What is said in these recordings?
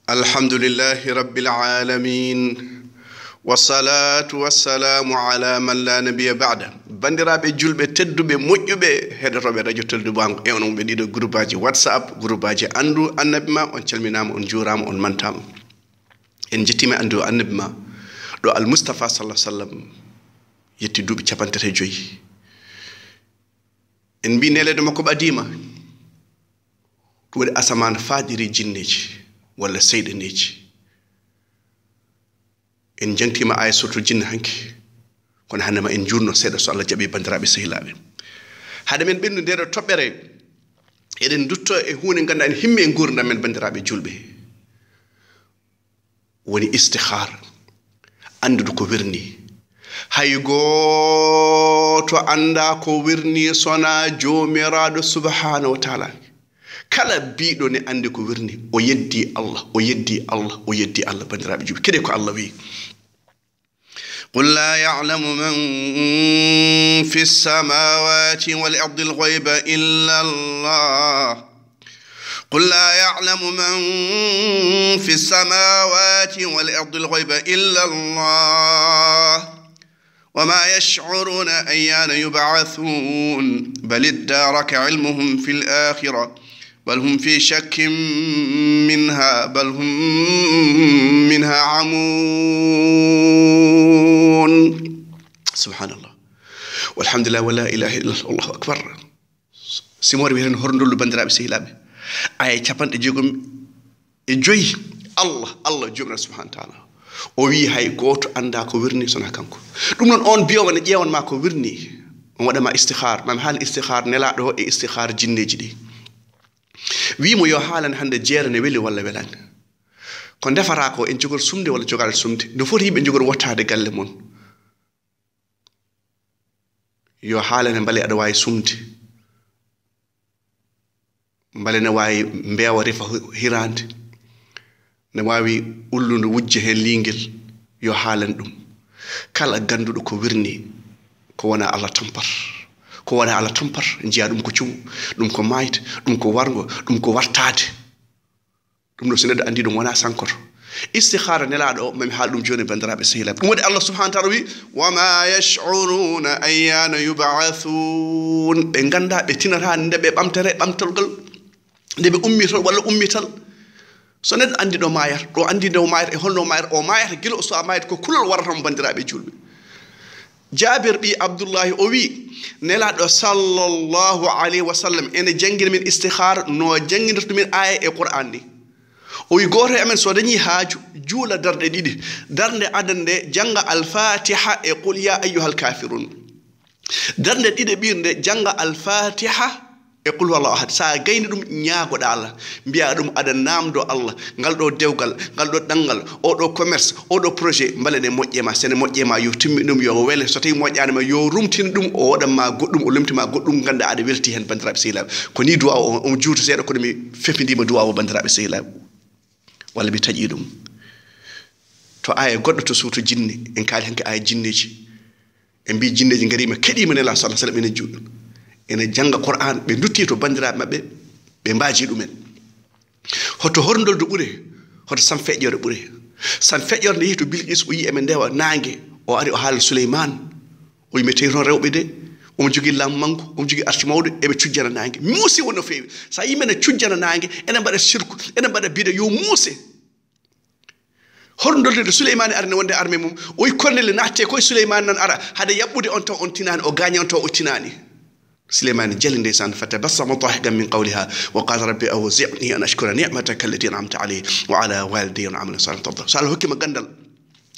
الحمد لله رب العالمين والصلاة والسلام على من لا نبي بعده bandiraɓe julɓe tedduɓe moƴƴuɓe heɗotoɓe radio toldu banko e onon ɓe ɗiɗo groupe aji whatsapp groupe aji andu annabi ma on calminama on juurama on mantama en jettima andu annabi ma ɗo al mustafa sallallahu sallam yetti duuɓi 35 en mbi nelede makko ɓadima ɗum waɗi asamana faɗiri jinneji walla seyɗaneji en jantima aya soto jinne hanki kono hannema en jurno seeɗa so Allah jaɓi bandiraɓe sehilaɓe haade men ɓendu ndeɗo toɓɓere eɗen dutto e hunde ganduɗa en himmi e gurdam men bandiraɓe julɓe woni istihara andude ko wirni hay goto anda ko wirni sona jomiraɗo subhanahu wa taala kala biɗo ne andi ko wirni o yeddi Allah o yeddi Allah o yeddi Allah bandiraɓe julɓe kede ko Allah wi قل لا يعلم من في السماوات والأرض الغيب إلا الله قل لا يعلم من في السماوات والأرض الغيب إلا الله وما يشعرون أيان يبعثون بل ادارك علمهم في الآخرة بل هم في شك منها بل هم منها عمون سبحان الله والحمد لله ولا إله إلا الله أكبر سيمور بيرن هرندول بندرابي سيلابي أي تشابان تجيكم جوي الله جمرة سبحانه وتعالى o wi hay goto anda ko wirni sona kanko dum non on biyo wona jeewon ma ko wirni on wada ma istikhar mam hal istikhar nelaado e istikhar jinneji di wi mo yo haalan hande jeere ne weli walla welani ko defara ko en jogor sumde walla jogal sumde do foti yimbe jogor wottade galle mon yo haalan bale ada way sumde bale ne way mbewa refa hirande ne wawi ullundo wujje hen lingel yo haalan dum kala gandudo ko wirni ko wona Allah tampar ko wona Allah tampar jiya dum ko cium dum ko mayte dum ko wargo dum ko wartade dum do senede andi dum wona sankoto istikhara nelado mami haal dum joni bandirabe sehilab dum wadi Allah subhanahu wa ta'ala wi wama yash'uruna ayyana yub'athun be ganda be tinata ndebe bamtere bamtolgal ndebe ummital walla ummital so ned andi do mayar do andi do mayar e holno mayar o mayar gilo so mayar ko kulol warata bandirabe julbe Jabir bi Abdullah o wi nelaado sallallahu alayhi wa sallam ene jangir min istikhara no janginirto min aya e Qur'an ni o wi goto amen so dañi haaju juula darde didi darde adande janga al-fatiha e qul ya ayyuhal kafirun darde dide birde janga al-fatiha e qul wallahu ahad sa gayni dum nyaagoda Allah biya dum ada namdo Allah ngal do dewgal ngal do dangal o do commerce o do projet balene mojjema sene mojjema yo timmi dum yo wele so tay mojjane ma yo rumtin dum o wadama goddum o limtima goddum ganda ada welti hen bandirabe sehilab ko ni du'a o juuto seeda ko mi fefindima du'a o bandirabe sehilab wala bi taji dum to ay goddo to suuto jinne en kaali hanke ay jinneji en bi jinneji ngarima kedima ne la sallallahu alaihi wasallam ene juudo ene janga Qur'an be dutti to bandirabe mabbe be mbaaji dumen hoto horndol do bure hoto sam fejjore bure san fejjore ne yito Bilqis o yi e men dewa nange o ari o haal Suleyman o yi mete ron rewbe de o mo jogi lam manko o mo jogi arti mawde e be cujjana nange musi wono feewi sa yimene cujjana nange ene bada shirku ene bada bida yo musi horndol de Suleyman arne wonde arme mum o yi kornele natte koy Suleyman nan ara hada yabbude on to on tinani o gagne on to o tinani سليمان جل ديسان فتبسم ضاحكا من قولها وقال ربي أوزعني أن أشكر نعمتك التي أنعمت علي وعلى والدي وعمل صالحا ترضى سأله هكما قندل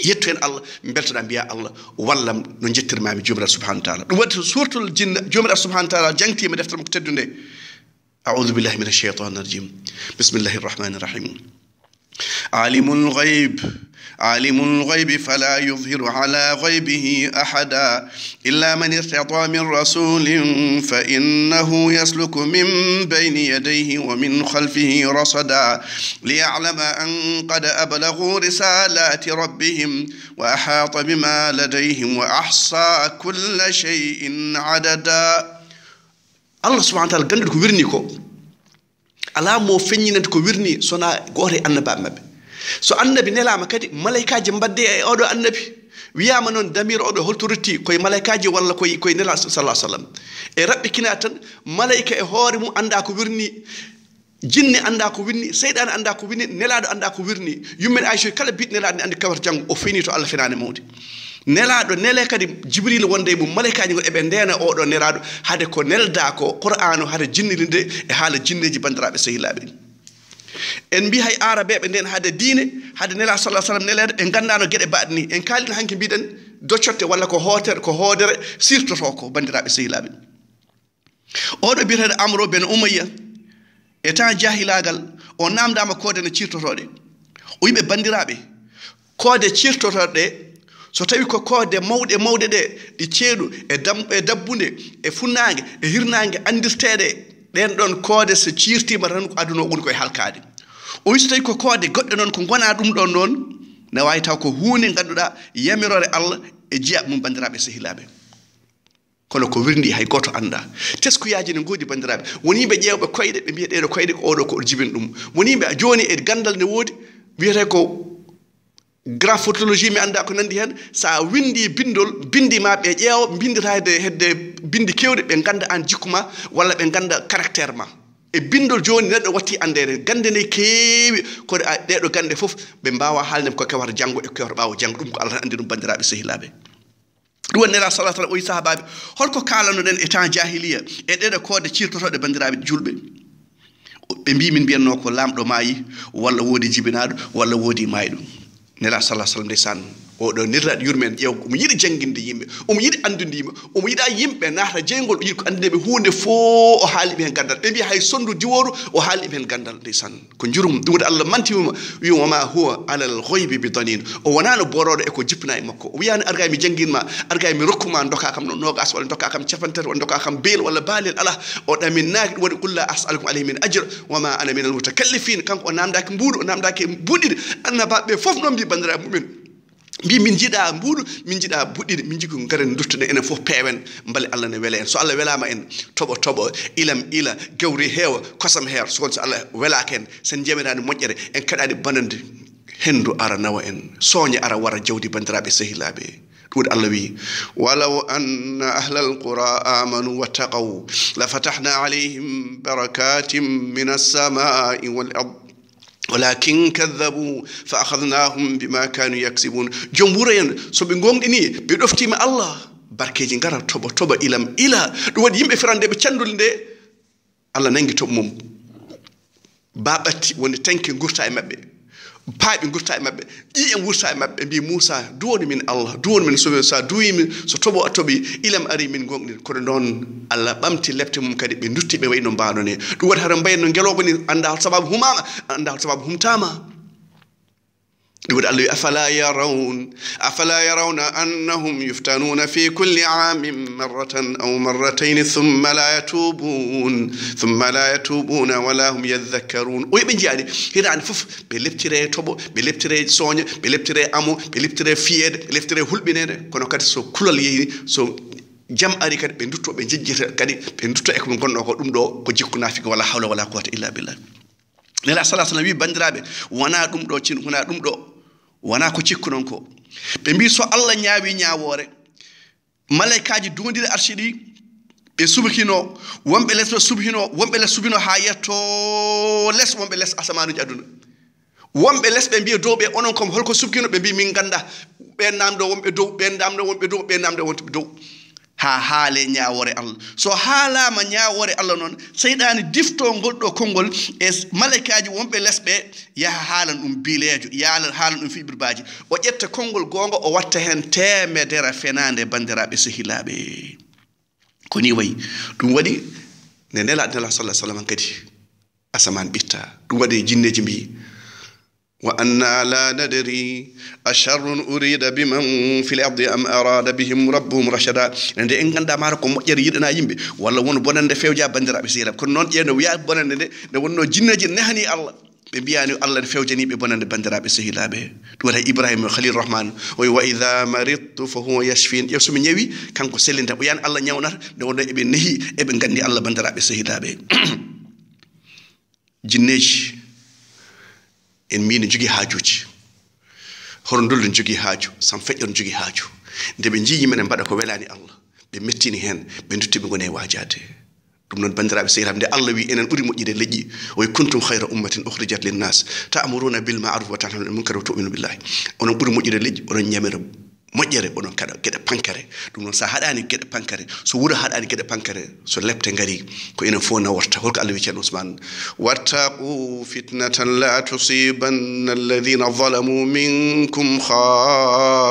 يتوين الله مبلت الأنبياء الله ولم ننجتر مع جمرة سبحانه وتعالى سورة الجن جمرة سبحانه وتعالى جنتي من دفتر مكتدون أعوذ بالله من الشيطان الرجيم بسم الله الرحمن الرحيم عالم الغيب فلا يظهر على غيبه أحدا إلا من ارتضى من رسول فإنه يسلك من بين يديه ومن خلفه رصدا ليعلم أن قد أبلغوا رسالات ربهم وأحاط بما لديهم وأحصى كل شيء عددا الله سبحانه وتعالى قال لك wirni ko ala mo feññinante ko wirni sona goore annaba mabbe so annabi nelama kadi malaikaji mbadde e oɗo annabi wiyama noon damir oɗo holto rutti koye malaikaji walla koye nela sallallahu sallam e raɓɓikina tan malaika e hoore mum anda ko wirni jinne anda ko wirni seyɗane anda ko wirni nelaɗo anda ko wirni yummen Aisha kala biɗ nelaɗo ne andi kawata janggo o fini to Allah finane mawde nelaɗo nele kadi Jibril wonde mum malaikaji ngo eɓe ndena oɗo nelaɗo hade ko nelda ko Qur'an o hade jinnirinde e haala jinneji bandiraɓe sehilaɓe en mbi hay arabeɓe nden hade diine hade nela sallallahu alaihi wasallam nelede ɓe gandano gueɗe baɗe ni en kalino hanke mbiɗen doccotte walla ko hootere ko hoodere sirtoto ko bandiraɓe sehilaɓe oɗo biyetede Amro ben Umayya e temps jahilagal o namdama koode ne cirtotoɗe o yiɓe bandiraɓe koode cirtotoɗe so tawi ko koode mawɗe ɗe ɗi ceeɗu e dabbunde e funnaange e hirnaange andirteeɗe ɗen ɗon koode so ciirtima tan ko aduna o woni koye halkaade o wi so tawi ko koode goɗɗe noon ko gona ɗum ɗon noon ne wawi taw ko huunde ngannduɗaa yamirore Allah e jiya mum bandiraɓe sehilaaɓe kono ko wirndi hay goto annda teskuyaji ne ngoodi bandiraɓe woni yimɓe ƴeewɓe koyɗe ɓe mbiya ɗeɗo koyɗe ko oɗo ko jibin ɗum woni yimɓe jooni e gandal ne woodi wiyete ko graphologie mi anda ko nandi hen sa windi bindi ma ɓe ƴeewa bindirade hedde bindi kewɗe ɓe ganda an jikkuma walla ɓe ganda caractère ma e bindol joni neɗɗo watti andede gande ne keewi koɗe ɗeɗo gande fof ɓe mbawa haalde ko kewata janggo e kewata ɓawa janggo ɗum ko Allah tan andi ɗum bandiraɓe sehilaɓe ɗum woni nela sallallahu alaihi wasallam o wi sahabaɓe holko kalanoɗen e temps jahiliya e ɗeɗo koode cirtotoɗe bandiraɓe julɓe ɓe mbi min mbiyanno ko lamɗo maayi walla woodi jibinaɗo walla woodi mayɗo nela sallallahu alaihi wasallam ndesan oɗo nirraɗo yurmen ƴeew omo yiɗi jangguinde yimɓe omo yiɗi andude yimɓe omo yiɗa yimɓe naata jeygol o yiɗi ko andudeɓe hunde fof o haaliɓe hen gandal ɓe mbi hay sondu diworu o haaliɓe hen gandal ndesan ko jurum ɗum woni Allah mantimuma wi wama huwa alal ghaybi bi danin o wonano boroɗo e ko jippina e makko o wiyani arga mi jangguinma arga mi rokkuma dokka kam no nogas walla dokka kam capantere walla dokka kam beel walla baalel ala o ɗaminaki ɗum waɗi qul la as'alukum alayhi min ajr wama ana min al mutakallifin kanko o namdaki mbuuɗo o namdaki buɗɗiɗe annabaɓe fof noon mbi bandiraɓe mumen mbi min jiɗa mbuuɗo min jiɗa buɗɗiɗe min jiggo garen duttuɗe enen fof peewen mbale Allah ne weela en so Allah welama en toɓo ilam ila gawri heewa kosam heer so Allah welaka en sen jemirani moƴƴere en kaɗani banande hendu ara nawa en sooña ara wara jawdi bandiraɓe sehilaɓe ɗum woni Allah wi walaw anna ahla alqura amanu wattaqaw la fatahna alayhim barakatin min as-samai wal ard ولكن كذبوا فأخذناهم بما كانوا يكسبون جمهورين سو بي غومديني بي دوفتيما الله barkeji ngara toba ilam ila ɗum waɗi yimɓe firande ɓe candulde Allah nangi toɓo mum baɓatti woni tanki gurta e maɓɓe paaɓe gurta e maɓɓe ƴiƴe gurta e maɓɓe mbi Moussa duwoni min Allah duwoni min sowe sa duwimin so toɓo toɓi ilam ari min gonɗin kono noon Allah ɓamti lepte mum kadi ɓe dutti ɓe wayno mbaɗon e ɗum waɗi hara mbayno ngeloɓo ni anda hol sababu humama anda hol sababu humtama ɗum waɗi Allah wi afala yarawna annahum yuftanuna fi kulli amin marratan aw marratayn thumma la yatubuna wala hum yadhakkarun o ɓe jiyaɗi hirani fof ɓe leptire toɓo ɓe leptire sooña ɓe leptire amo ɓe leptire fiyede ɓe leptire hulɓinede kono kadi so kulal yeehi so jam ari kadi ɓe dutto ɓe jejjita kadi ɓe dutto e ko gonɗo ko ɗum ɗo ko jikku nafigo wala hawla wala quwwata illa billah nela sallallahu alaihi wasallam wi bandiraɓe wona ɗum ɗo cin wona ɗum ɗo wona ko cikku non ko ɓe mbi so Allah ñaawi ñaawore malaikaji dondire arshi ɗi ɓe subhino wonɓe les ɓe subhino wonɓe les subhino ha yetto les wonɓe les asamanuji aduna wonɓe les ɓe mbiya dow ɓe onon kom holko subhino ɓe mbi min ganda ɓen namdo wonɓe dow ɓen namdo wonɓe dow ɓen namdo wonɓe dow ha haale ñaawore Allah so haalama ñaawore Allah noon seyɗani difto golɗo konngol e malaikaji wonɓe lesɓe yaha haalan ɗum bileejo haalan ɗum fiɓirbaji o ƴetta konngol gonga o watta hen temedere fenande bandiraɓe sehilaɓe ko ni wayi ɗum waɗi ne nela sallallahu sallam kadi asaman ɓitta ɗum waɗi jinneji mbi wa anna la nadri asharrun urida biman fil ardi am arada bihim rabbuhum rashada nde en ganda mara ko moƴƴere yiɗana yimɓe walla won bonande fewja bandiraɓe sehilaɓe kono noon ƴeewno wiya bonande nde nde wonno jinneji nehani Allah ɓe mbiyani Allah ne fewjaniɓe bonande bandiraɓe sehilaɓe ɗum waɗa Ibrahima Khalil Rahman o wi wa idha maridtu fa huwa yashfin ƴeew somi ñawi kanko sellinta o yani Allah ñawnata nde wonno eɓe nehi eɓe gandi Allah bandiraɓe sehilaɓe jinneji en min jogi haajuji hono dollu jogi haaju sam feƴƴon jogi haaju nde ɓe jii yimɓe mbaɗa ko welani Allah ɓe mettini hen ɓe dutti ɓe gone wajade ɗum noon bandiraɓe sehiraɓe nde Allah wi enen ɓuuri moƴƴide leƴƴi way kuntum hayra ummatin ukhrijat linnas ta'muruna bil ma'ruf wa tanhawna 'anil munkar wa tu'minuna billahi onon ɓuuri moƴƴide leƴƴi onon ñamira moƴƴere onon kada geɗe pankare ɗum noon sa haɗani geɗe pankare so wuro haɗani geɗe pankare so lepte ngari ko enen fof naworta holko Allah wi ceerno Ousmane wattaqu fitnatan la tusibanna alladhina zalamu minkum khassa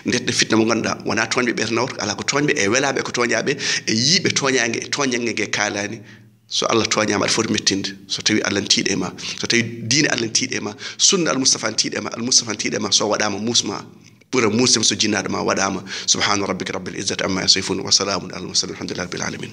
ndedde fitna mo ganduɗa wona toñɓe ɓe nawrta ala ko toñɓe e welaɓe ko toñaɓe e yiiɓe toñangue e toñangue gue kalani so Allah toñama aɗa foti mettinde so tawi Allah tiiɗe ma so tawi diine Allah tiiɗe ma sunna al-Mustafa tiiɗe ma al-Mustafa tiiɗe ma so waɗama musma ɓura muslim so jinnaɗo ma waɗama subhana rabbika rabbil izzati amma yasifun wa salamun alal mursalin alhamdulillahi rabbil alamin